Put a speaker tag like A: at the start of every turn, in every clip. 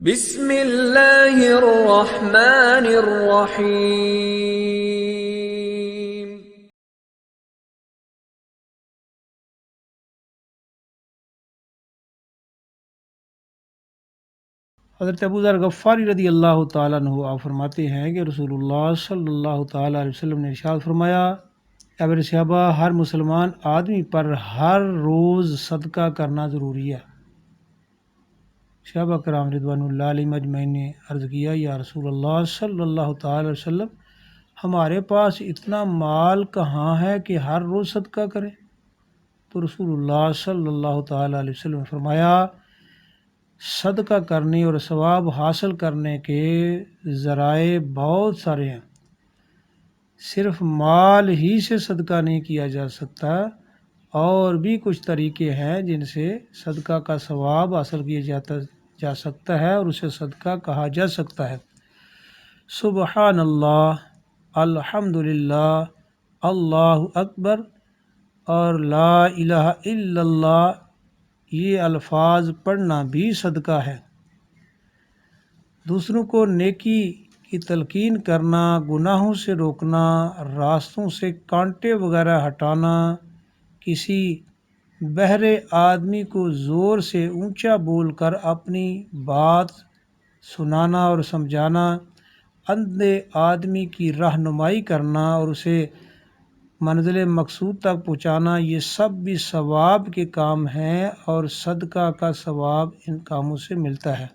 A: بسم اللہ الرحمن الرحیم۔
B: حضرت ابو ذر غفاری رضی اللہ تعالیٰ عنہ آپ فرماتے ہیں کہ رسول اللہ صلی اللہ تعالیٰ علیہ وسلم نے ارشاد فرمایا، اے میرے صحابہ، ہر مسلمان آدمی پر ہر روز صدقہ کرنا ضروری ہے۔ صحابہ کرام رضوان اللہ علیہم اجمعین نے عرض کیا، یا رسول اللہ صلی اللہ تعالیٰ علیہ وسلم، ہمارے پاس اتنا مال کہاں ہے کہ ہر روز صدقہ کریں؟ تو رسول اللہ صلی اللہ تعالیٰ علیہ وسلم نے فرمایا، صدقہ کرنے اور ثواب حاصل کرنے کے ذرائع بہت سارے ہیں، صرف مال ہی سے صدقہ نہیں کیا جا سکتا، اور بھی کچھ طریقے ہیں جن سے صدقہ کا ثواب حاصل کیا جا سکتا ہے اور اسے صدقہ کہا جا سکتا ہے۔ سبحان اللہ، الحمدللہ، اللہ اکبر اور لا الہ الا اللہ، یہ الفاظ پڑھنا بھی صدقہ ہے۔ دوسروں کو نیکی کی تلقین کرنا، گناہوں سے روکنا، راستوں سے کانٹے وغیرہ ہٹانا، کسی بہرے آدمی کو زور سے اونچا بول کر اپنی بات سنانا اور سمجھانا، اندھے آدمی کی رہنمائی کرنا اور اسے منزل مقصود تک پہنچانا، یہ سب بھی ثواب کے کام ہیں اور صدقہ کا ثواب ان کاموں سے ملتا ہے۔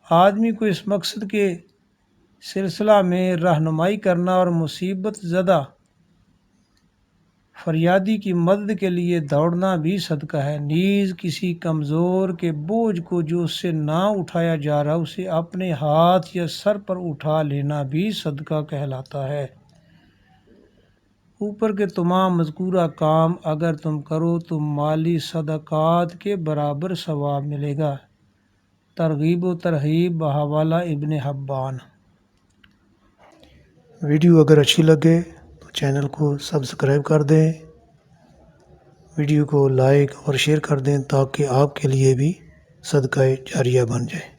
B: آدمی کو اس مقصد کے سلسلہ میں رہنمائی کرنا اور مصیبت زدہ فریادی کی مدد کے لیے دوڑنا بھی صدقہ ہے۔ نیز کسی کمزور کے بوجھ کو جو اس سے نہ اٹھایا جا رہا، اسے اپنے ہاتھ یا سر پر اٹھا لینا بھی صدقہ کہلاتا ہے۔ اوپر کے تمام مذکورہ کام اگر تم کرو تو مالی صدقات کے برابر ثواب ملے گا۔ ترغیب و ترہیب بحوالہ ابن حبان۔
C: ویڈیو اگر اچھی لگے تو چینل کو سبسکرائب کر دیں، ویڈیو کو لائک اور شیئر کر دیں تاکہ آپ کے لیے بھی صدقہ جاریہ بن جائے۔